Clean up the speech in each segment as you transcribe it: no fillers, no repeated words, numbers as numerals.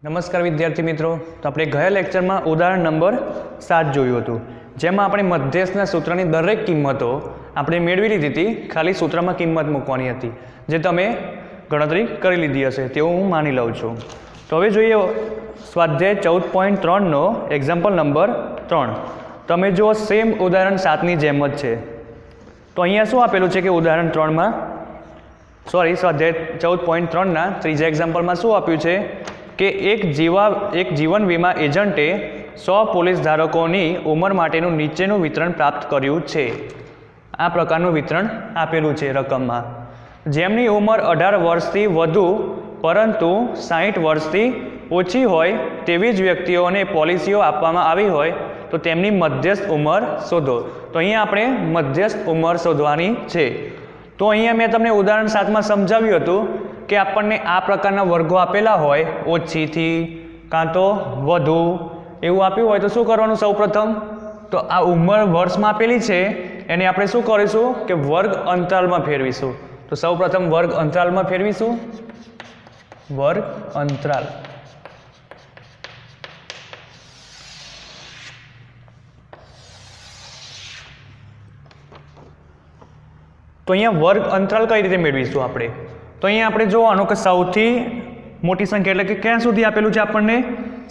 નમસ્કાર વિદ્યાર્થી મિત્રો, તો આપણે ગયા લેક્ચરમાં ઉદાહરણ નંબર 7 જોયું હતું, જેમાં આપણે મધ્યસ્થના સૂત્રની દરેક કિંમતો આપણે મેળવી લીધી હતી. ખાલી સૂત્રમાં કિંમત મૂકવાની હતી, જે તમે ગણતરી કરી લીધી હશે તેવું હું માની લઉં છું. તો હવે જોઈએ સ્વાધ્યાય 14.3 નો એક્ઝામ્પલ નંબર 3. તમે જુઓ, સેમ ઉદાહરણ 7ની જેમ જ છે. તો અહીંયા શું આપેલું છે કે ઉદાહરણ 3માં સ્વાધ્યાય 14.3 ના ત્રીજા એક્ઝામ્પલમાં શું આપ્યું છે કે એક જીવન વીમા એજન્ટે 100 પોલીસ ધારકોની ઉંમર માટેનું નીચેનું વિતરણ પ્રાપ્ત કર્યું છે. આ પ્રકારનું વિતરણ આપેલું છે રકમમાં. જેમની ઉંમર 18 વર્ષથી વધુ પરંતુ 60 વર્ષથી ઓછી હોય તેવી જ વ્યક્તિઓને પોલિસીઓ આપવામાં આવી હોય તો તેમની મધ્યસ્થ ઉંમર શોધો. તો અહીંયા આપણે મધ્યસ્થ ઉંમર શોધવાની છે. તો અહીંયા મેં તમને ઉદાહરણ 7માં સમજાવ્યું હતું કે આપણને આ પ્રકારના વર્ગો આપેલા હોય, ઓછીથી કાં તો વધુ એવું આપ્યું હોય તો શું કરવાનું? સૌપ્રથમ તો આ ઉંમર વર્ષમાં આપેલી છે એને આપણે શું કરીશું કે વર્ગ અંતરાલમાં ફેરવીશું. તો સૌપ્રથમ વર્ગ અંતરાલમાં ફેરવીશું. વર્ગ અંતરાલ. તો અહીંયા વર્ગ અંતરાલ કઈ રીતે મેળવીશું આપણે? તો અહીંયા આપણે જોવાનું કે સૌથી મોટી સંખ્યા એટલે કે ક્યાં સુધી આપેલું છે આપણને?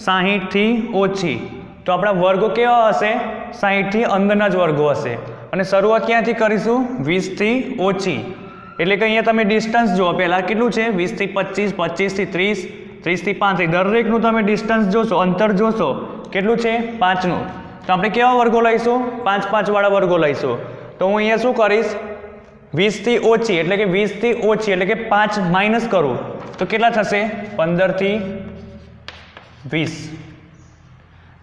60 થી ઓછી. તો આપણા વર્ગો કેવા હશે? 60 થી અંદરના જ વર્ગો હશે. અને શરૂઆત ક્યાંથી કરીશું? 20 થી ઓછી. એટલે કે અહીંયા તમે ડિસ્ટન્સ જુઓ, પહેલાં કેટલું છે? 20 થી 25, 25 થી 30, 30 થી 35. દરેકનું તમે ડિસ્ટન્સ જોશો, અંતર જોશો, કેટલું છે? 5નું. તો આપણે કેવા વર્ગો લઈશું? 5 વાળા વર્ગો લઈશું. તો હું અહીંયા શું કરીશ? 20 થી ઓછી એટલે કે 20 થી ઓછી એટલે કે 5 માઇનસ કરું તો કેટલા થશે? 15 થી 20.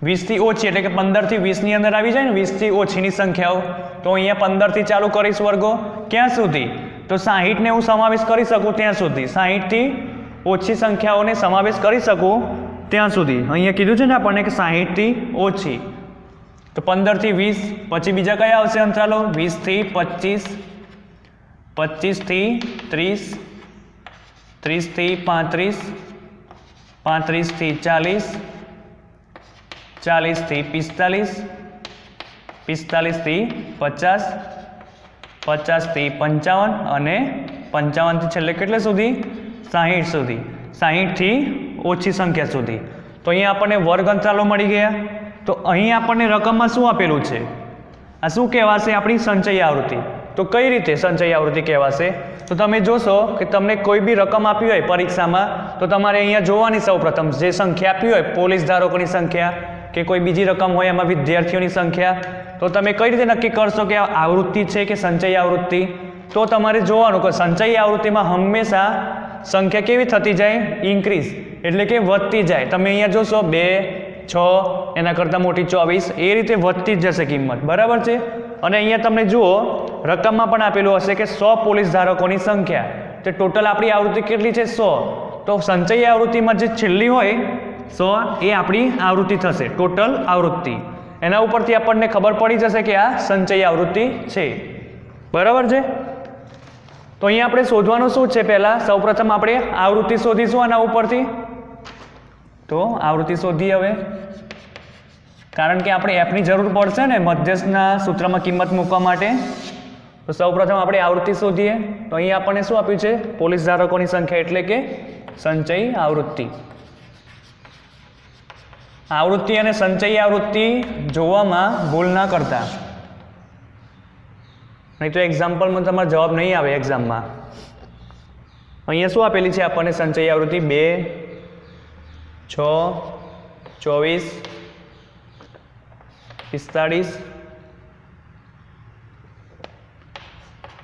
20 થી ઓછી એટલે કે 15 થી 20 ની અંદર આવી જાય ને 20 થી ઓછીની સંખ્યાઓ. તો અહીંયા 15 થી ચાલુ કરીશ વર્ગો. ક્યાં સુધી? તો 60 ને હું સમાવેશ કરી શકું ત્યાં સુધી. 60 થી ઓછી સંખ્યાઓને સમાવેશ કરી શકું ત્યાં સુધી. અહીંયા કીધું છે ને આપણને કે 60 થી ઓછી. તો 15 થી 20. પછી બીજા કયા આવશે અંતરાલો? 20 થી 25, 25 થી 30, 30 થી 35, 35 થી 40, 40 થી 45, 45 થી 50, 50 થી 55 અને 55 થી છેલ્લે કેટલે સુધી? 60 સુધી. 60 થી ઓછી સંખ્યા સુધી. તો અહીંયા આપણને વર્ગ અંતરાલો મળી ગયા. તો અહીં આપણને રકમમાં શું આપેલું છે? આ શું કહેવાશે? આપણી સંચયી આવૃત્તિ. તો કઈ રીતે સંચયી આવૃત્તિ કહેવાશે? તો તમે જોશો કે તમને કોઈ બી રકમ આપી હોય પરીક્ષામાં તો તમારે અહીંયા જોવાની સૌપ્રથમ જે સંખ્યા આપી હોય, પોલીસ ધારકોની સંખ્યા કે કોઈ બીજી રકમ હોય એમાં વિદ્યાર્થીઓની સંખ્યા, તો તમે કઈ રીતે નક્કી કરશો કે આ આવૃત્તિ છે કે સંચયી આવૃત્તિ? તો તમારે જોવાનું કે સંચયી આવૃત્તિમાં હંમેશા સંખ્યા કેવી થતી જાય? ઇન્ક્રીઝ એટલે કે વધતી જાય. તમે અહીંયા જોશો 2, 6, એના કરતાં મોટી 24, એ રીતે વધતી જ જશે કિંમત. બરાબર છે? અને અહીંયા તમને જુઓ રકમમાં પણ આપેલું હશે કે 100 પોલીસ ધારકોની સંખ્યા. તો ટોટલ આપણી આવૃત્તિ કેટલી છે? 100. તો સંચયી આવૃત્તિમાં જે છેલ્લી હોય 100 એ આપણી આવૃત્તિ થશે, ટોટલ આવૃત્તિ. એના ઉપરથી આપણને ખબર પડી જશે કે આ સંચયી આવૃત્તિ છે. બરાબર છે? તો અહીંયા આપણે શોધવાનું શું છે? પહેલાં સૌપ્રથમ આપણે આવૃત્તિ શોધીશું આના ઉપરથી. તો આવૃત્તિ શોધીએ હવે, કારણ કે આપણે એફની જરૂર પડશે ને મધ્યસ્થના સૂત્રમાં કિંમત મૂકવા માટે. તો સૌપ્રથમ આપણે આવૃત્તિ શોધીએ. તો અહીં આપણને શું આપ્યું છે? પોલીસ ધારકોની સંખ્યા એટલે કે સંચયી આવૃત્તિ. આવૃત્તિ અને સંચયી આવૃત્તિ જોવામાં ભૂલ ના કરતા, નહીં તો એક્ઝામ્પલમાં તમારો જવાબ નહીં આવે એક્ઝામમાં. અહીંયા શું આપેલી છે આપણને સંચયી આવૃત્તિ? 2, 6, 24, 45,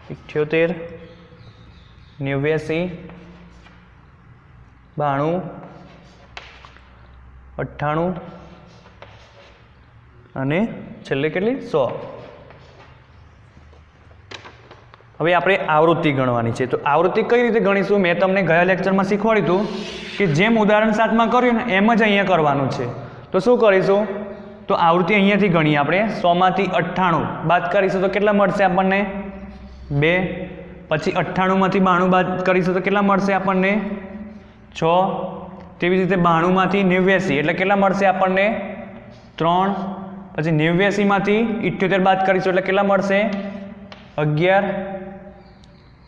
78, 89, 92, 98 અને છેલ્લે કેટલી? 100. હવે આપણે આવૃત્તિ ગણવાની છે. તો આવૃત્તિ કઈ રીતે ગણીશું? મેં તમને ગયા લેક્ચરમાં શીખવાડ્યું હતું કે જેમ ઉદાહરણ 7માં કર્યું ને એમ જ અહીંયા કરવાનું છે. તો શું કરીશું? તો આવૃત્તિ અહીંયાથી ગણીએ આપણે. 100 માંથી 98 બાદ કરીશું તો કેટલા મળશે આપણને? 2. પછી 98 માંથી 92 બાદ કરીશું તો કેટલા મળશે આપણને? 6. તેવી જ રીતે 92માંથી 89 એટલે કેટલા મળશે આપણને 3. પછી 89માંથી 78 બાદ કરીશું એટલે કેટલા મળશે 11.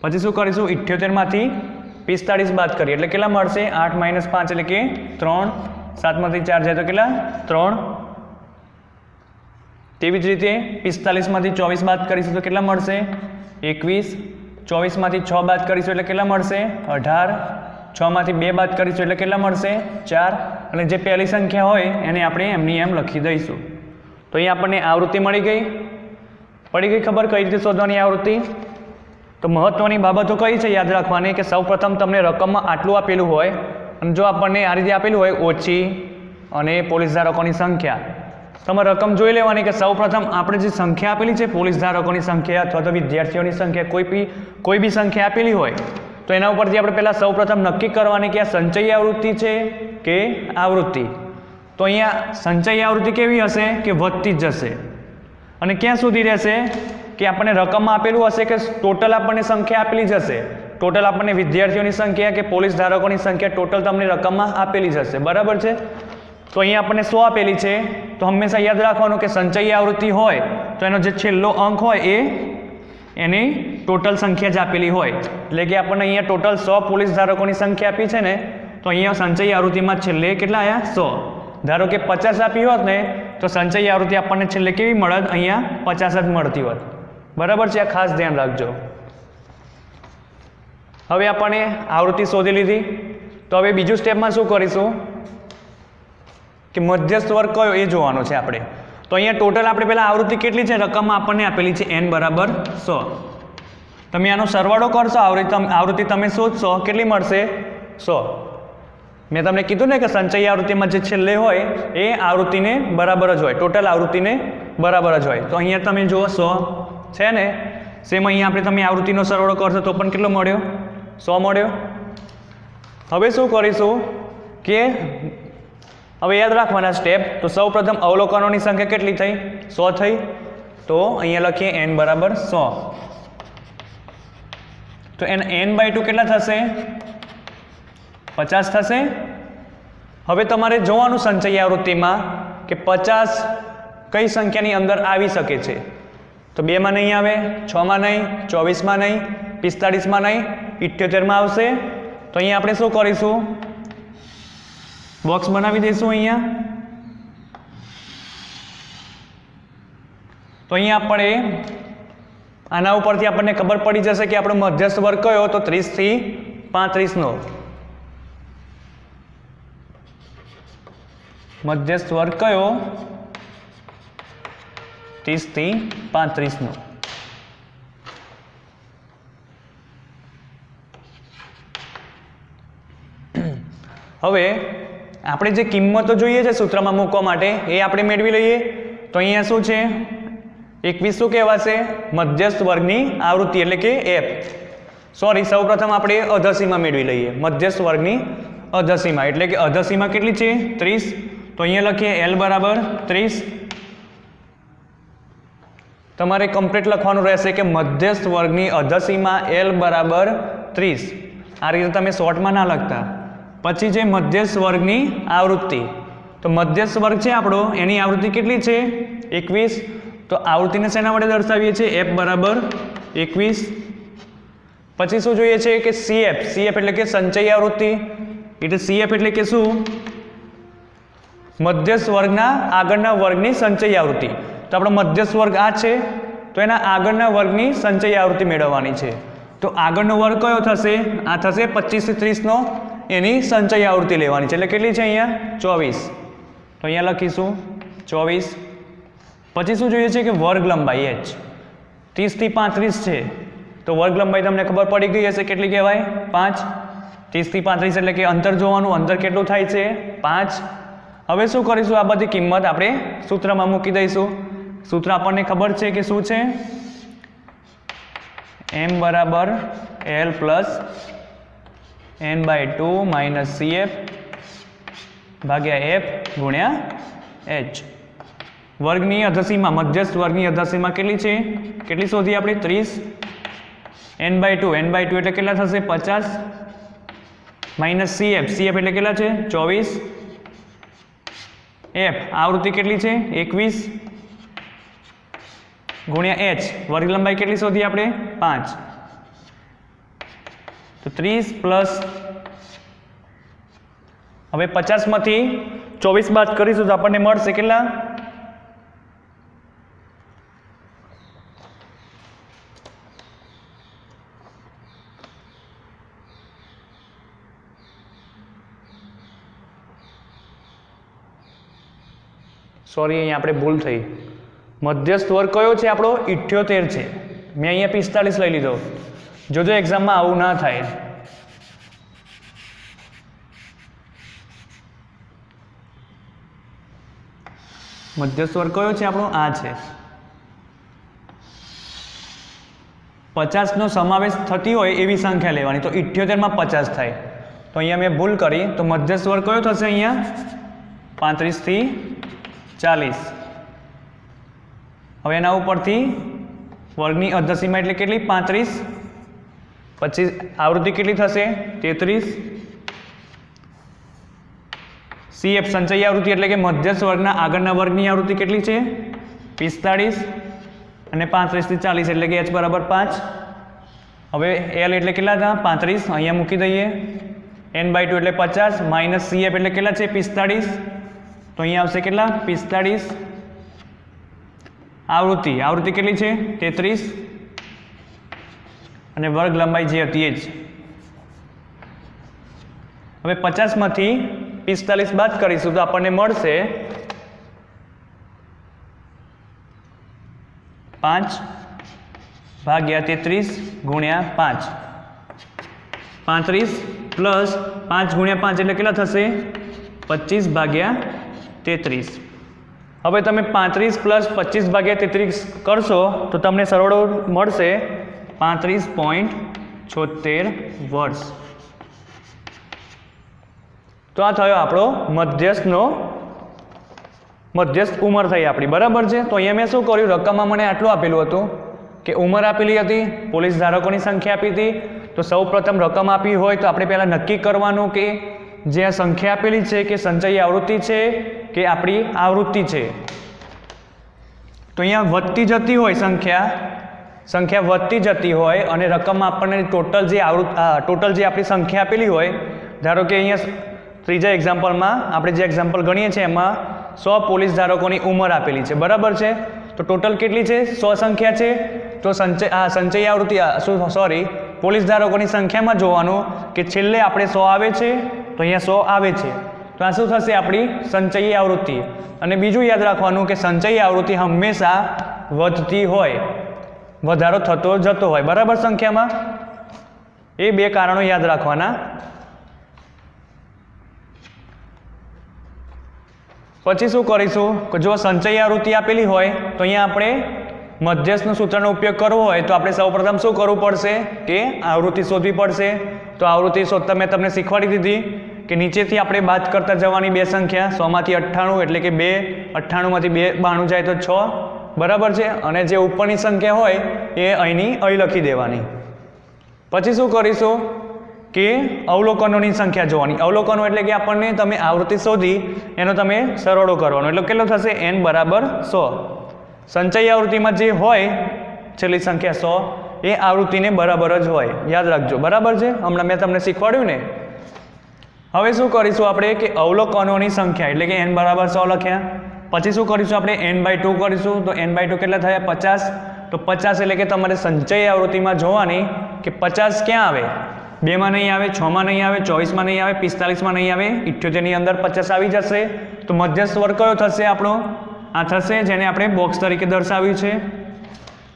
પછી શું કરીશું 78માંથી 45 બાદ કરીએ એટલે કેટલા મળશે 8 - 5 એટલે કે 3. 7માંથી 4 જાય તો કેટલા 3. તેવી જ રીતે 45માંથી 24 બાદ કરીશું તો કેટલા મળશે 21. 24માંથી 6 બાદ કરીશું એટલે કેટલા મળશે 18. 6માંથી 2 બાદ કરીશું એટલે કેટલા મળશે 4. અને જે પહેલી સંખ્યા હોય એને આપણે એમની એમ લખી દઈશું. તો અહીં આપણને આવૃત્તિ મળી ગઈ. પડી ગઈ ખબર કઈ રીતે શોધવાની આવૃત્તિ? તો મહત્વની બાબતો કઈ છે યાદ રાખવાની કે સૌપ્રથમ તમને રકમમાં આટલું આપેલું હોય અને જો આપણને આ રીતે આપેલું હોય ઓછી અને પોલીસ ધારકોની સંખ્યા, તમારે રકમ જોઈ લેવાની કે સૌપ્રથમ આપણે જે સંખ્યા આપેલી છે પોલીસ ધારકોની સંખ્યા અથવા તો વિદ્યાર્થીઓની સંખ્યા કોઈ બી સંખ્યા આપેલી હોય તો એના ઉપરથી આપણે પહેલાં સૌપ્રથમ નક્કી કરવાની કે આ સંચયી આવૃત્તિ છે કે આવૃત્તિ. તો અહીંયા સંચયી આવૃત્તિ કેવી હશે કે વધતી જ જશે. અને ક્યાં સુધી રહેશે કે આપણને રકમમાં આપેલું હશે કે ટોટલ આપણને સંખ્યા આપેલી જ હશે. ટોટલ આપણને વિદ્યાર્થીઓની સંખ્યા કે પોલીસ ધારકોની સંખ્યા ટોટલ તમને રકમમાં આપેલી જ હશે. બરાબર છે? તો અહીંયા આપણને 100 આપેલી છે તો હંમેશા યાદ રાખવાનું કે સંચયી આવૃત્તિ હોય તો એનો જે છેલ્લો અંક હોય એની ટોટલ સંખ્યા જ આપેલી હોય. એટલે કે આપણને અહીંયા ટોટલ 100 પોલીસ ધારકોની સંખ્યા આપી છે ને તો અહીંયા સંચયી આવૃત્તિમાં છેલ્લે કેટલા આવ્યા 100. ધારો કે 50 આપી હોત ને તો સંચયી આવૃત્તિ આપણને છેલ્લે કેવી મળત અહીંયા 50 જ મળતી હોત. બરાબર છે? આ ખાસ ધ્યાન રાખજો. હવે આપણે આવૃત્તિ શોધી લીધી તો હવે બીજું સ્ટેપમાં શું કરીશું કે મધ્યસ્થ વર્ગ કયો એ જોવાનો છે આપણે. તો અહીંયા ટોટલ આપણે પહેલાં આવૃત્તિ કેટલી છે રકમમાં આપણને આપેલી છે n બરાબર 100. તમે આનો સરવાળો કરશો આવૃત્તિ તમે શોધશો કેટલી મળશે 100. મેં તમને કીધું ને કે સંચયી આવૃત્તિમાં જે છેલ્લે હોય એ આવૃત્તિને બરાબર જ હોય, ટોટલ આવૃત્તિને બરાબર જ હોય. તો અહીંયા તમે જુઓ 100 છે ને સેમ અહીંયા આપણે તમે આવૃત્તિનો સરવાળો કરશો તો પણ કેટલો મળ્યો 100 મળ્યો. હવે શું કરીશું કે હવે યાદ રાખવાના સ્ટેપ. તો સૌ પ્રથમ અવલોકનોની સંખ્યા કેટલી થઈ 100 થઈ. તો અહીંયા લખીએ n બરાબર 100. તો n/2 કેટલા થશે 50 થશે. હવે તમારે જોવાનું સંચયી આવૃત્તિમાં કે 50 કઈ સંખ્યાની અંદર આવી શકે છે. તો 2માં નહીં આવે, 6માં નહીં, 24માં નહીં, 45માં નહીં, 78માં આવશે. તો અહીંયા આપણે શું કરીશું બોક્સ બનાવી દઈશું અહીંયા. તો અહીંયા આપણે આના ઉપરથી આપણને ખબર પડી જશે કે આપણો મધ્યસ્થ વર્ગ કયો તો 30 થી 35નો મધ્યસ્થ વર્ગ કયો 30 થી 35નો. હવે આપણે જે કિંમતો જોઈએ છે સૂત્રમાં મૂકવા માટે એ આપણે મેળવી લઈએ. તો અહીંયા શું છે 21 શું કહેવાશે મધ્યસ્થ વર્ગની આવૃત્તિ એટલે કે f. સૌપ્રથમ આપણે અધસીમા મેળવી લઈએ મધ્યસ્થ વર્ગની અધસીમા એટલે કે અધસીમા કેટલી છે 30. તો અહીંયા લખીએ l બરાબર 30. તમારે કમ્પ્લીટ લખવાનું રહેશે કે મધ્યસ્થ વર્ગની અધસીમા l બરાબર 30. આ રીતે તમે શોર્ટમાં ના લખતા. પછી છે મધ્યસ્થ વર્ગની આવૃત્તિ. તો મધ્યસ્થ વર્ગ છે આપણો એની આવૃત્તિ કેટલી છે 21. તો આવૃત્તિને શેના વડે દર્શાવીએ છીએ f બરાબર 21. પછી શું જોઈએ છે કે cf એટલે કે સંચયી આવૃત્તિ. એટલે cf એટલે કે શું મધ્યસ્થ વર્ગના આગળના વર્ગની સંચયી આવૃત્તિ. તો આપણો મધ્યસ્થ વર્ગ આ છે તો એના આગળના વર્ગની સંચયી આવૃત્તિ મેળવવાની છે. તો આગળનો વર્ગ કયો થશે આ થશે 25 થી 30નો એની સંચયી આવૃત્તિ લેવાની છે. એટલે કેટલી છે અહીંયા 24. તો અહીંયા લખીશું 24. પછી શું જોઈએ છે કે વર્ગ લંબાઈ h 30 થી 35 છે. તો વર્ગ લંબાઈ તમને ખબર પડી ગઈ હશે કેટલી કહેવાય 5. 30 થી 35 એટલે કે અંતર જોવાનું, અંતર કેટલું થાય છે 5. હવે શું કરીશું આ બધી કિંમત આપણે સૂત્રમાં મૂકી દઈશું. સૂત્ર આપણને ખબર છે કે શું છે m બરાબર l plus n/2 minus cf ભાગ્યા f ગુણ્યા h. વર્ગની અધસીમા મધ્યસ્થ વર્ગની અધસીમા કેટલી છે કેટલી શોધી આપણે 30. n/2 એટલે કેટલા થશે 50. માઇનસ CF એટલે કેટલા છે 24, F આવૃત્તિ કેટલી છે 21 ગુણ્યા H વર્ગ લંબાઈ કેટલી શોધી આપણે 5, તો 30 પ્લસ હવે 50 માંથી 24 બાદ કરીશું તો આપણને મળશે કેટલા સોરી અહીંયા આપણે ભૂલ થઈ મધ્યસ્થ વર્ગ કયો છે આપણો 78 છે મેં અહીંયા 45 લઈ લીધો જોજો એક્ઝામમાં આવું ના થાય મધ્યસ્થ વર્ગ કયો છે આપણો આ છે 50 નો સમાવેશ થતી હોય એવી સંખ્યા લેવાની તો 78 માં 50 થાય તો અહીંયા મેં ભૂલ કરી તો મધ્યસ્થ વર્ગ કયો થશે અહીંયા 35 થી 40 હવે એના ઉપરથી વર્ગની અર્ધસીમા એટલે કેટલી 35 પછી આવૃત્તિ કેટલી થશે 33 CF સંચયી આવૃત્તિ એટલે કે મધ્યસ્થ વર્ગના આગળના વર્ગની આવૃત્તિ કેટલી છે 45 અને 35 થી 40 એટલે કે H બરાબર 5 હવે L એટલે કેટલા હતા 35 અહીંયા મૂકી દઈએ n/2 એટલે 50 માઇનસ CF એટલે કેટલા છે 45 તો અહીંયા આવશે કેટલા 45 આવૃત્તિ કેટલી છે 33 અને વર્ગ લંબાઈ જે હતી એ જ હવે 50 માંથી 45 બાદ કરીશું તો આપણને મળશે 5 ભાગ્યા 33 ગુણ્યા 5 35 પ્લસ 5 ગુણ્યા 5 એટલે કેટલા થશે 25 ભાગ્યા 33 હવે તમે 35 પ્લસ 25 ભાગ્યા 33 કરશો તો તમને સરવાળો મળશે 35.76 વર્ષ તો આ થયો આપણો મધ્યસ્થ ઉંમર થઈ આપણી બરાબર છે તો અહીંયા મેં શું કર્યું રકમમાં મને આટલું આપેલું હતું કે ઉંમર આપેલી હતી પોલીસ ધારકોની સંખ્યા આપી હતી તો સૌ પ્રથમ રકમ આપી હોય તો આપણે પહેલાં નક્કી કરવાનું કે જે આ સંખ્યા આપેલી છે કે સંચયી આવૃત્તિ છે કે આપણી આવૃત્તિ છે તો અહીંયા વધતી જતી હોય સંખ્યા વધતી જતી હોય અને રકમમાં આપણને ટોટલ જે આપણી સંખ્યા આપેલી હોય ધારો કે અહીંયા ત્રીજા એક્ઝામ્પલમાં આપણે જે એક્ઝામ્પલ ગણીએ છીએ એમાં 100 પોલીસ ધારકોની ઉંમર આપેલી છે બરાબર છે તો ટોટલ કેટલી છે 100 સંખ્યા છે તો સંચયી આવૃત્તિ પોલીસ ધારકોની સંખ્યામાં જોવાનું કે છેલ્લે આપણે 100 આવે છે તો અહીંયા 100 આવે છે તો આ શું થશે આપણી સંચયી આવૃત્તિ અને બીજું યાદ રાખવાનું કે સંચયી આવૃત્તિ હંમેશા વધતી હોય વધારો થતો જતો હોય બરાબર સંખ્યામાં એ બે કારણો યાદ રાખવાના પછી શું કરીશું કે જો સંચયી આવૃત્તિ આપેલી હોય તો અહીંયા આપણે મધ્યસ્થનું સૂત્રનો ઉપયોગ કરવો હોય તો આપણે સૌપ્રથમ શું કરવું પડશે કે આવૃત્તિ શોધવી પડશે તો આવૃત્તિ શોધતા મેં તમને શીખવાડી દીધી કે નીચેથી આપણે બાદ કરતા જવાની બે સંખ્યા 100 માંથી 98 એટલે કે 2 98 માંથી 2 92 જાય તો 6 બરાબર છે અને જે ઉપરની સંખ્યા હોય એ અહીંની અહીં લખી દેવાની પછી શું કરીશું કે અવલોકનોની સંખ્યા જોવાની અવલોકનો એટલે કે આપણને તમે આવૃત્તિ શોધી એનો તમે સરવાળો કરવાનો એટલે કેટલો થશે n બરાબર 100 સંચયી આવૃત્તિમાં જે હોય છેલ્લી સંખ્યા 100 એ આવૃત્તિને બરાબર જ હોય યાદ રાખજો બરાબર છે હમણાં મેં તમને શીખવાડ્યું ને હવે શું કરીશું આપણે કે અવલોકનોની સંખ્યા એટલે કે n બરાબર 100 લખ્યા પછી શું કરીશું આપણે n/2 કરીશું તો n/2 કેટલા થયા 50 તો 50 એટલે કે તમારે સંચયી આવૃત્તિમાં જોવાની કે 50 ક્યાં આવે 2 માં નહીં આવે 6 માં નહીં આવે 24 માં નહીં આવે 45 માં નહીં આવે 78 ની અંદર 50 આવી જશે તો મધ્યસ્થ વર્ગ કયો થશે આપણો આ થશે જેને આપણે બોક્સ તરીકે દર્શાવ્યું છે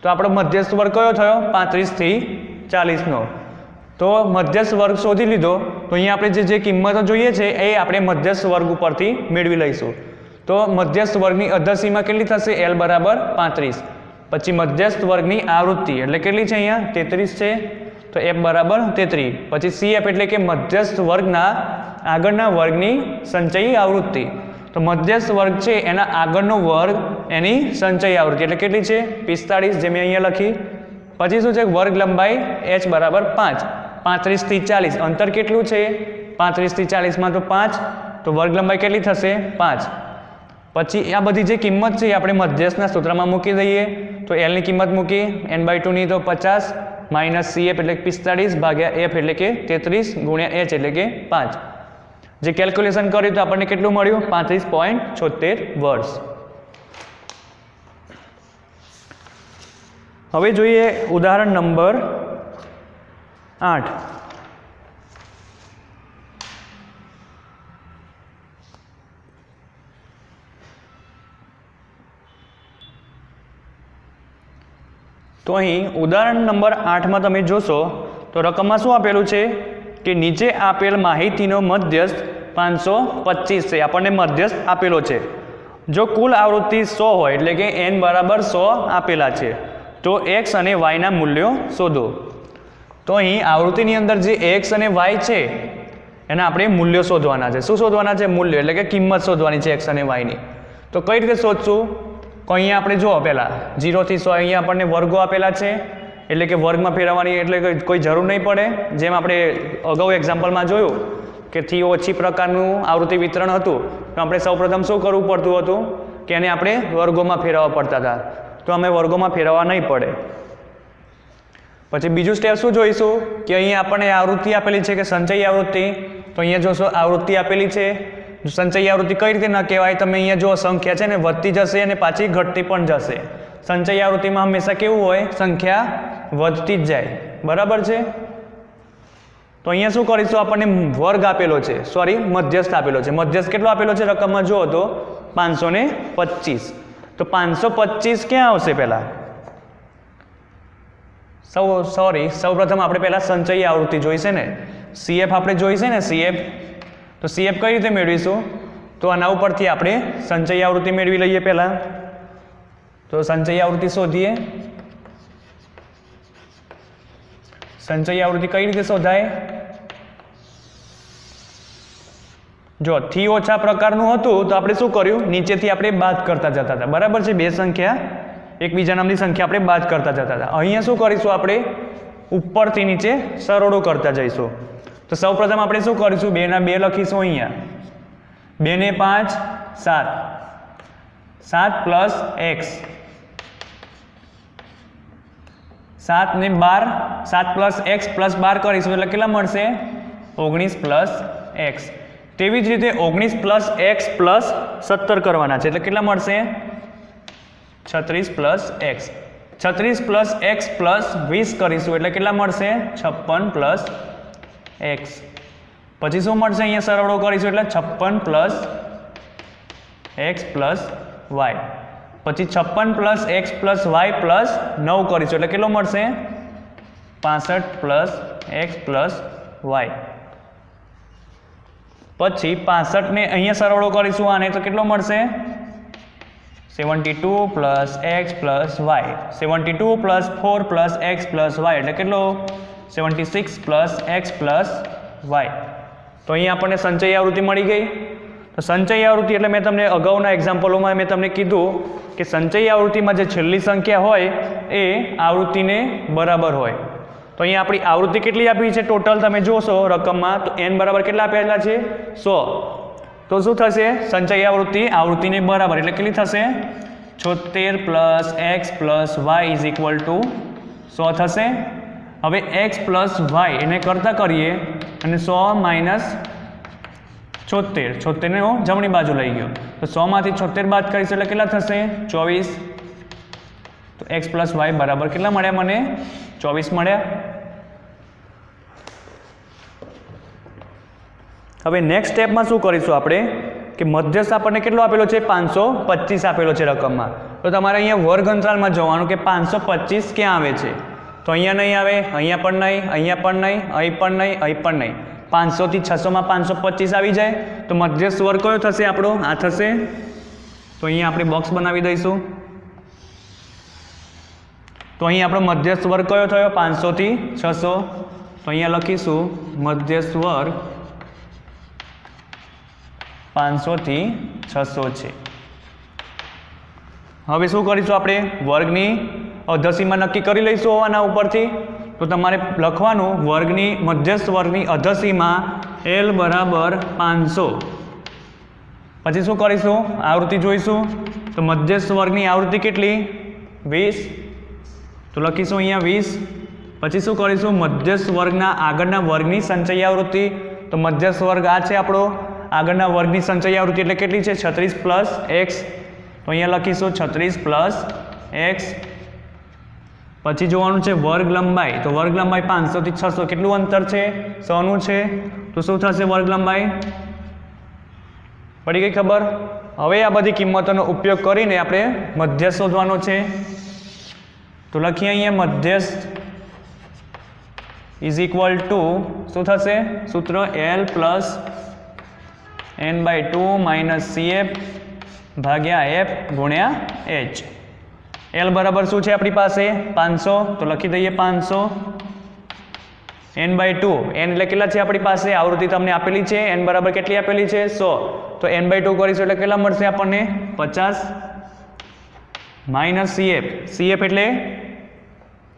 તો આપણો મધ્યસ્થ વર્ગ કયો થયો 35 થી 40 નો તો મધ્યસ્થ વર્ગ શોધી લીધો તો અહીંયા આપણે જે કિંમતો જોઈએ છે એ આપણે મધ્યસ્થ વર્ગ ઉપરથી મેળવી લઈશું તો મધ્યસ્થ વર્ગની અર્ધસીમા કેટલી થશે L બરાબર 35 પછી મધ્યસ્થ વર્ગની આવૃત્તિ એટલે કેટલી છે અહીંયા 33 છે તો F બરાબર 33 પછી CF એટલે કે મધ્યસ્થ વર્ગના આગળના વર્ગની સંચયી આવૃત્તિ તો મધ્યસ્થ વર્ગ છે એના આગળનો વર્ગ એની સંચયી આવૃત્તિ એટલે કેટલી છે 45 જે મેં અહીંયા લખી પછી શું છે વર્ગ લંબાઈ H બરાબર 5 35 થી 40 અંતર કેટલું છે 35 થી 40 માં તો 5, તો વર્ગ લંબાઈ કેટલી થશે? 5. પછી આ બધી જે કિંમત છે એ આપણે મધ્યસ્થના સૂત્રમાં મૂકી દઈએ. તો L ની કિંમત મૂકી n/2 ની તો 50 માઇનસ CF એટલે કે 45 ભાગ્યા F એટલે કે 33 ગુણ્યા H એટલે કે 5. જે કેલ્ક્યુલેશન કર્યું તો આપણને કેટલું મળ્યું? 35.76 વર્ષ. હવે જોઈએ ઉદાહરણ નંબર 8. તો અહીં ઉદાહરણ નંબર 8માં તમે જોશો તો રકમમાં શું આપેલું છે કે નીચે આપેલ માહિતીનો મધ્યસ્થ 525 છે. આપણને મધ્યસ્થ આપેલો છે. જો કુલ આવૃત્તિ 100 હોય એટલે કે n બરાબર 100 આપેલા છે તો x અને y ના મૂલ્યો શોધો. તો અહીં આવૃત્તિની અંદર જે x અને y છે એના આપણે મૂલ્યો શોધવાના છે. શું શોધવાના છે? મૂલ્યો એટલે કે કિંમત શોધવાની છે x અને y ની. તો કઈ રીતે શોધશું? તો અહીંયા આપણે જુઓ પહેલાં 0 થી 100 અહીંયા આપણને વર્ગો આપેલા છે એટલે કે વર્ગમાં ફેરવવાની એટલે કોઈ જરૂર નહીં પડે. જેમ આપણે અગાઉ એક્ઝામ્પલમાં જોયું કે થી ઓછી પ્રકારનું આવૃત્તિ વિતરણ હતું તો આપણે સૌપ્રથમ શું કરવું પડતું હતું કે એને આપણે વર્ગોમાં ફેરવવા પડતા હતા. તો અમે વર્ગોમાં ફેરવવા નહીં પડે. પછી બીજું સ્ટેપ શું જોઈશું કે અહીંયા આપણને આવૃત્તિ આપેલી છે કે સંચયી આવૃત્તિ. તો અહીંયા જોશો આવૃત્તિ આપેલી છે. સંચયી આવૃત્તિ કઈ રીતે ન કહેવાય? તમે અહીંયા જો સંખ્યા છે ને વધતી જશે અને પાછી ઘટતી પણ જશે. સંચયી આવૃત્તિમાં હંમેશા કેવું હોય? સંખ્યા વધતી જ જાય. બરાબર છે. તો અહીંયા શું કરીશું? આપણને વર્ગ આપેલો છે, સોરી મધ્યસ્થ આપેલો છે. મધ્યસ્થ કેટલો આપેલો છે રકમમાં જુઓ તો 525. તો 525 ક્યાં આવશે? પહેલાં સૌપ્રથમ આપણે પહેલાં સંચયી આવૃત્તિ જોઈશે ને, CF આપણે જોઈશે ને. CF તો CF કઈ રીતે મેળવીશું? તો આના ઉપરથી આપણે સંચયી આવૃત્તિ મેળવી લઈએ પહેલાં. તો સંચયી આવૃત્તિ શોધીએ. સંચયી આવૃત્તિ કઈ રીતે શોધાય? જો થી ઓછા પ્રકારનું હતું તો આપણે શું કર્યું? નીચેથી આપણે બાદ કરતા જતા હતા. બરાબર છે. બે સંખ્યા એકબીજા નામની સંખ્યા આપણે બાદ કરતા જતા હતા. અહીંયા શું કરીશું? આપણે ઉપરથી નીચે સરળો કરતા જઈશું. તો સૌપ્રથમ આપણે શું કરીશું? 2 ના 2 લખીશું અહીંયા. 2 ને 5 7, 7 પ્લસ x, 7 ને 12, 7 પ્લસ x પ્લસ 12 કરીશું એટલે કેટલા મળશે? 19 પ્લસ x. તેવી જ રીતે 19 પ્લસ x પ્લસ 17 કરવાના છે એટલે કેટલા મળશે? 36 plus x. 36 plus x plus 20 કરીશું એટલે કેટલા મળશે? 56 પ્લસ x. પછી શું મળશે? અહીંયા સરળો કરીશું એટલે 56 પ્લસ x પ્લસ y. પછી 56 plus x plus y plus 9 કરીશું એટલે કેટલો મળશે? 65 પ્લસ x પ્લસ y. પછી 65 ને અહીંયા સરળો કરીશું આને તો કેટલો મળશે? 72 plus x plus y. 72 plus 4 plus x plus y એટલે કેટલો? 76 પ્લસ x પ્લસ y. તો અહીંયા આપણને સંચયી આવૃત્તિ મળી ગઈ. તો સંચયી આવૃત્તિ એટલે મેં તમને અગાઉના એક્ઝામ્પલોમાં મેં તમને કીધું કે સંચયી આવૃત્તિમાં જે છેલ્લી સંખ્યા હોય એ આવૃત્તિને બરાબર હોય. તો અહીંયા આપણી આવૃત્તિ કેટલી આપી છે ટોટલ તમે જોશો રકમમાં? તો n બરાબર કેટલા આપેલા છે? 100. તો શું થશે? સંચયી આવૃત્તિને બરાબર એટલે કેટલી થશે? 76 plus x plus y is equal to 100 થશે. હવે x પ્લસ y એને કરતા કરીએ અને 100 માઇનસ 76 ને હું જમણી બાજુ લઈ ગયો તો 100 માંથી 76 બાદ કરીશ એટલે કેટલા થશે? 24. તો x પ્લસ y બરાબર કેટલા મળ્યા મને? 24 મળ્યા. હવે નેક્સ્ટ સ્ટેપમાં શું કરીશું આપણે કે મધ્યસ્થ આપણને કેટલો આપેલો છે? 525 આપેલો છે રકમમાં. તો તમારે અહીંયા વર્ગ અંતરાલમાં જોવાનું કે 525 ક્યાં આવે છે? તો અહીંયા નહીં આવે, અહીંયા પણ નહીં, અહીંયા પણ નહીં, અહીં પણ નહીં, અહીં પણ નહીં. 500 થી 600માં 525 આવી જાય તો મધ્યસ્થ વર્ગ કયો થશે આપણો? આ થશે. તો અહીંયા આપણે બોક્સ બનાવી દઈશું. તો અહીં આપણો મધ્યસ્થ વર્ગ કયો થયો? 500 થી 600. તો અહીંયા લખીશું મધ્યસ્થ વર્ગ 500 થી 600 છે. હવે શું કરીશું આપણે? વર્ગની અધસીમા નક્કી કરી લઈશું આના ઉપરથી. તો તમારે લખવાનું વર્ગની મધ્યસ્થ વર્ગની અધસીમા L બરાબર 500. પછી શું કરીશું? આવૃત્તિ જોઈશું. તો મધ્યસ્થ વર્ગની આવૃત્તિ કેટલી? 20. તો લખીશું અહીંયા 20. પછી શું કરીશું? મધ્યસ્થ વર્ગના આગળના વર્ગની સંચયી આવૃત્તિ. તો મધ્યસ્થ વર્ગ આ છે આપણો, આગળના વર્ગની સંચયી આવૃત્તિ એટલે કેટલી છે? 36 પ્લસ એક્સ. તો અહીંયા લખીશું 36 પ્લસ એક્સ. પછી જોવાનું છે વર્ગ લંબાઈ. તો વર્ગ લંબાઈ 500 થી 600 કેટલું અંતર છે? 100 નું છે. તો શું થશે વર્ગ લંબાઈ? પડી ગઈ ખબર? હવે આ બધી કિંમતોનો ઉપયોગ કરીને આપણે મધ્યસ્થ શોધવાનો છે. તો લખીએ અહીંયા મધ્યસ્થ ઇઝ ઇક્વલ ટુ શું થશે? સૂત્ર L plus n/2 minus CF ભાગ્યા F ગુણ્યા H. L બરાબર શું છે આપણી પાસે? 500. તો લખી દઈએ 500. n/2 n એટલે કેટલા છે આપણી પાસે? આવૃત્તિ તમને આપેલી છે. n બરાબર કેટલી આપેલી છે? 100. તો n/2 કરીશું એટલે કેટલા મળશે આપણને? 50 માઇનસ CF એટલે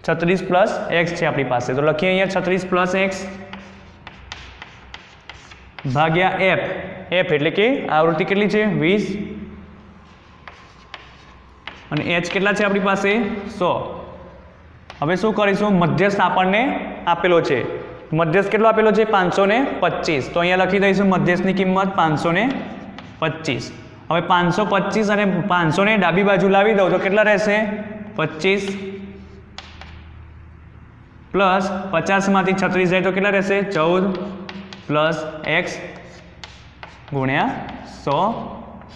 36 પ્લસ એક્સ છે આપણી પાસે. તો લખીએ અહીંયા 36 પ્લસ એક્સ ભાગ્યા F એટલે કે આવૃત્તિ કેટલી છે? 20. અને H કેટલા છે આપણી પાસે? 100. હવે શું કરીશું? મધ્યસ્થ આપણને આપેલો છે. મધ્યસ્થ કેટલો આપેલો છે? 525. તો અહીંયા લખી દઈશું મધ્યસ્થની કિંમત 525. હવે 525 અને 500 ને ડાબી બાજુ લાવી દઉં તો કેટલા રહેશે? 25 પ્લસ 50 માંથી 36 જાય તો કેટલા રહેશે? 14 પ્લસ એક્સ ગુણ્યા 100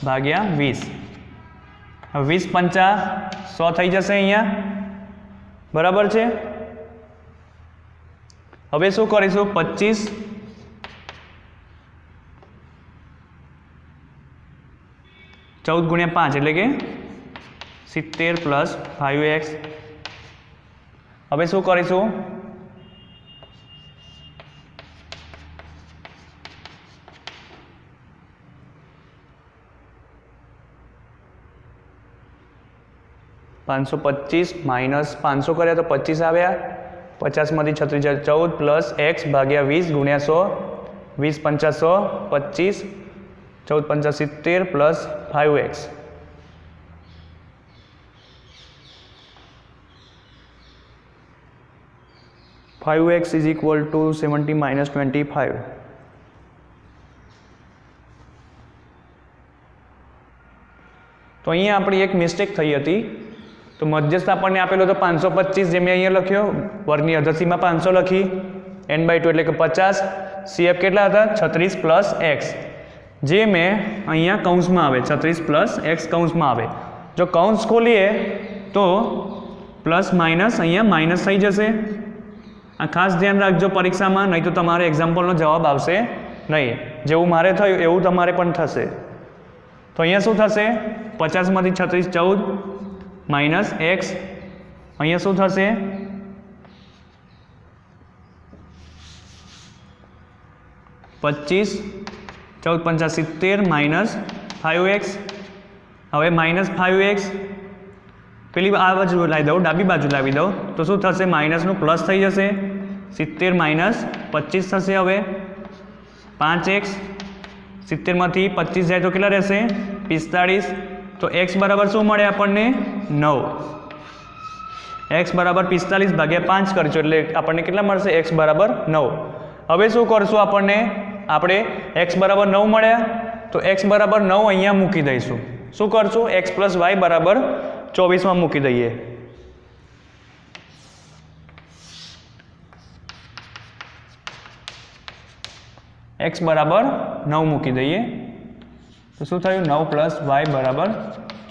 ભાગ્યા 20. હવે 20 પંચા 100 થઈ જશે અહીંયા. બરાબર છે. હવે શું કરીશું? 25 14 ગુણ્યા 5 એટલે કે 70 પ્લસ 5x. હવે શું કરીશું? $525 માઇનસ 500 કર્યા તો 25 આવ્યા. 50 માંથી 36 જાય 14 પ્લસ એક્સ ભાગ્યા 20 ગુણ્યા 100. 20 પંચા 100, 25 14 પંચા 70 plus 5x. x is equal to 70 minus 25. તો અહીંયા આપણી એક મિસ્ટેક થઈ હતી. તો મધ્યસ્થ આપણને આપેલો હતો 525, જે મેં અહીંયા લખ્યો. વર્ગની અધસીમાં 500 લખી. n/2 એટલે કે 50. CF કેટલા હતા? 36 પ્લસ એક્સ, જે મેં અહીંયા કૌંસમાં આવે 36 પ્લસ એક્સ કૌંસમાં આવે. જો કૌંસ ખોલીએ તો પ્લસ માઇનસ અહીંયા માઇનસ થઈ જશે. આ ખાસ ધ્યાન રાખજો પરીક્ષામાં, નહીં તો તમારે એક્ઝામ્પલનો જવાબ આવશે નહીં. જેવું મારે થયું એવું તમારે પણ થશે. તો અહીંયા શું થશે? 50 માંથી 36 14 માઇનસ એક્સ. અહીંયા શું થશે? 25 14 પંચા 70 માઇનસ 5x. હવે માઇનસ 5x પેલી આ બાજુ લાવી દઉં, ડાબી બાજુ લાવી દઉં તો શું થશે? માઇનસનું પ્લસ થઈ જશે. 70 માઇનસ 25 થશે. હવે 5x 70 માંથી 25 જાય તો કેટલા રહેશે? 45. તો x બરાબર શું મળે આપણને? 9. x બરાબર 45 ભાગ્યા 5 કરીશું એટલે આપણને કેટલા મળશે? x બરાબર 9. હવે શું કરશું? આપણે x બરાબર 9 મળ્યા તો x બરાબર 9 અહીંયા મૂકી દઈશું. શું કરશું? x પ્લસ y બરાબર 24 માં મૂકી દઈએ. x બરાબર 9 મૂકી દઈએ તો શું થયું? 9 પ્લસ y બરાબર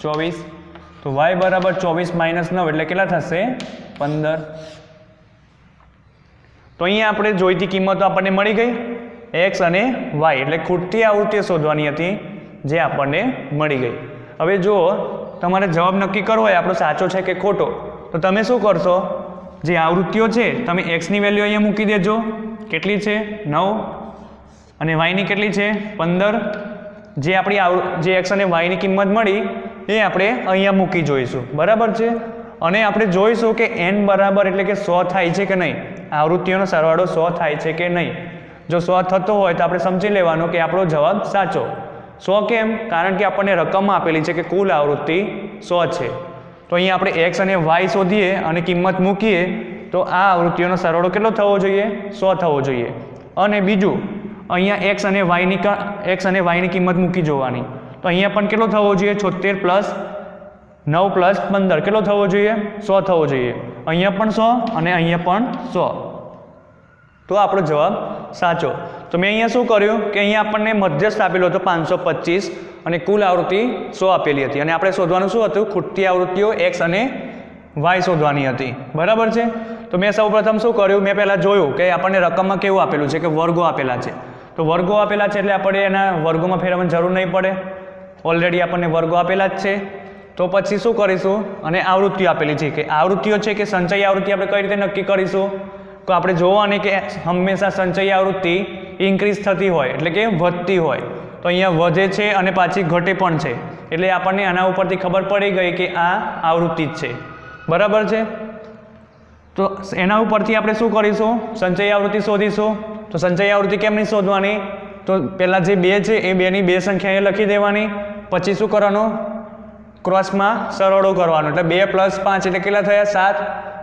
24. તો y બરાબર 24 માઇનસ 9 એટલે કેટલા થશે? 15. તો અહીંયા આપણે જોઈતી કિંમતો આપણને મળી ગઈ, x અને y. એટલે ખૂટતી આવૃત્તિઓ શોધવાની હતી, જે આપણને મળી ગઈ. હવે જો તમારે જવાબ નક્કી કરવો હોય આપણો સાચો છે કે ખોટો, તો તમે શું કરશો? જે આવૃત્તિઓ છે તમે એક્સની વેલ્યુ અહીંયા મૂકી દેજો. કેટલી છે? 9. અને વાયની કેટલી છે? 15. જે આપણી જે એક્સ અને વાયની કિંમત મળી એ આપણે અહીંયા મૂકી જોઈશું. બરાબર છે. અને આપણે જોઈશું કે n બરાબર એટલે કે 100 થાય છે કે નહીં, આવૃત્તિઓનો સરવાળો 100 થાય છે કે નહીં. જો 100 થતો હોય તો આપણે સમજી લેવાનું કે આપણો જવાબ સાચો. 100 કેમ? કારણ કે આપણને રકમ આપેલી છે કે કુલ આવૃત્તિ 100 છે. તો અહીંયા આપણે x અને y શોધીએ અને કિંમત મૂકીએ તો આ આવૃત્તિઓનો સરવાળો કેટલો થવો જોઈએ? 100 થવો જોઈએ. અને બીજું અહીંયા x અને y ની કિંમત મૂકી જોવાની. તો અહીંયા પણ કેટલો થવો જોઈએ? 76 પ્લસ 9 પ્લસ 15 કેટલો થવો જોઈએ? 100 થવો જોઈએ. અહીંયા પણ 100 અને અહીંયા પણ 100. તો આપણો જવાબ સાચો. તો મેં અહીંયા શું કર્યું કે અહીંયા આપણને મધ્યસ્થ આપેલો હતો 525 અને કુલ આવૃત્તિ 100 આપેલી હતી અને આપણે શોધવાનું શું હતું? ખૂટતી આવૃત્તિઓ x અને y શોધવાની હતી. બરાબર છે. તો મેં સૌપ્રથમ શું કર્યું? મેં પહેલાં જોયું કે આપણને રકમમાં કેવું આપેલું છે કે વર્ગો આપેલા છે. તો વર્ગો આપેલા છે એટલે આપણે એના વર્ગોમાં ફેરવવાની જરૂર નહીં પડે. ઓલરેડી આપણને વર્ગો આપેલા જ છે. તો પછી શું કરીશું? અને આવૃત્તિઓ આપેલી છે કે આવૃત્તિઓ છે કે સંચયી આવૃત્તિ આપણે કઈ રીતે નક્કી કરીશું? તો આપણે જોવાની કે હંમેશા સંચયી આવૃત્તિ ઇન્ક્રીઝ થતી હોય એટલે કે વધતી હોય. તો અહીંયા વધે છે અને પાછી ઘટે પણ છે એટલે આપણને આના ઉપરથી ખબર પડી ગઈ કે આ આવૃત્તિ જ છે. બરાબર છે. તો એના ઉપરથી આપણે શું કરીશું? સંચયી આવૃત્તિ શોધીશું. તો સંચયી આવૃત્તિ કેમ નહીં શોધવાની? તો પહેલાં જે 2 છે એ 2ની 2 સંખ્યા એ લખી દેવાની. પછી શું કરવાનું? ક્રોસમાં સરવાળો કરવાનો. એટલે 2 + 5 એટલે કેટલા થયા? 7.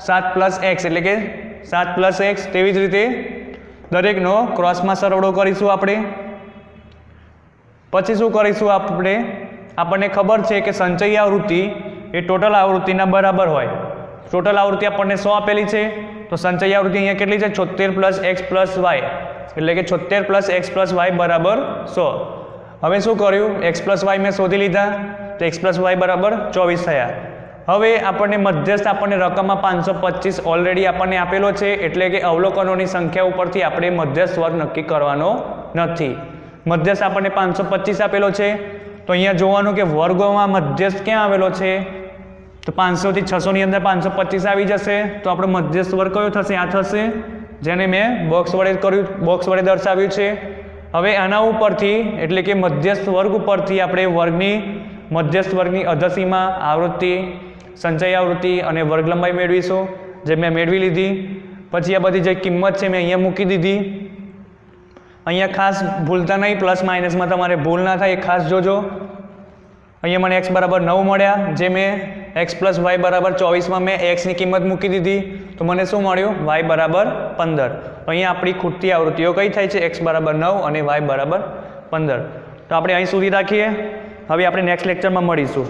7 + x એટલે કે 7 + x. તેવી જ રીતે દરેકનો ક્રોસમાં સરવાળો કરીશું આપણે. પછી શું કરીશું આપણે? આપણને ખબર છે કે સંચયી આવૃત્તિ એ ટોટલ આવૃત્તિના બરાબર હોય. ટોટલ આવૃત્તિ આપણને 100 આપેલી છે. તો સંચયી આવૃત્તિ અહીંયા કેટલી છે? 76 + x + y એટલે કે 76 + x + y બરાબર 100. હવે શું કર્યું? x + y મેં શોધી લીધા. તો x + y બરાબર 24 થયા. હવે આપણને મધ્યસ્થ આપણને રકમમાં 525 ઓલરેડી આપણને આપેલો છે એટલે કે અવલોકનોની સંખ્યા ઉપરથી આપણે મધ્યસ્થ વર્ગ નક્કી કરવાનો નથી. મધ્યસ્થ આપણને 525 આપેલો છે. તો અહીંયા જોવાનું કે વર્ગોમાં મધ્યસ્થ ક્યાં આવેલો છે? તો 500 થી 600 ની અંદર 525 આવી જશે. તો આપણો મધ્યસ્થ વર્ગ કયો થશે? આ થશે, જેને મેં બોક્સ વડે દર્શાવ્યું છે. હવે આના ઉપરથી એટલે કે મધ્યસ્થ વર્ગ ઉપરથી આપણે મધ્યસ્થ વર્ગની અધસીમા, આવૃત્તિ, સંચયી આવૃત્તિ અને વર્ગ લંબાઈ મેળવીશું, જે મેં મેળવી લીધી. પછી આ બધી જે કિંમત છે મેં અહીંયા મૂકી દીધી. અહીંયા ખાસ ભૂલતા નહીં, પ્લસ માઇનસમાં તમારે ભૂલ ના થાય એ ખાસ જોજો. અહીંયા મને x બરાબર 9 મળ્યા, જે મેં x + y બરાબર 24માં મેં x ની કિંમત મૂકી દીધી. તો મને શું મળ્યું? y બરાબર 15. તો અહીંયા આપણી ખૂટતી આવૃત્તિઓ કઈ થાય છે? x બરાબર 9 અને y બરાબર 15. તો આપણે અહીં સુધી રાખીએ. હવે આપણે નેક્સ્ટ લેક્ચરમાં મળીશું.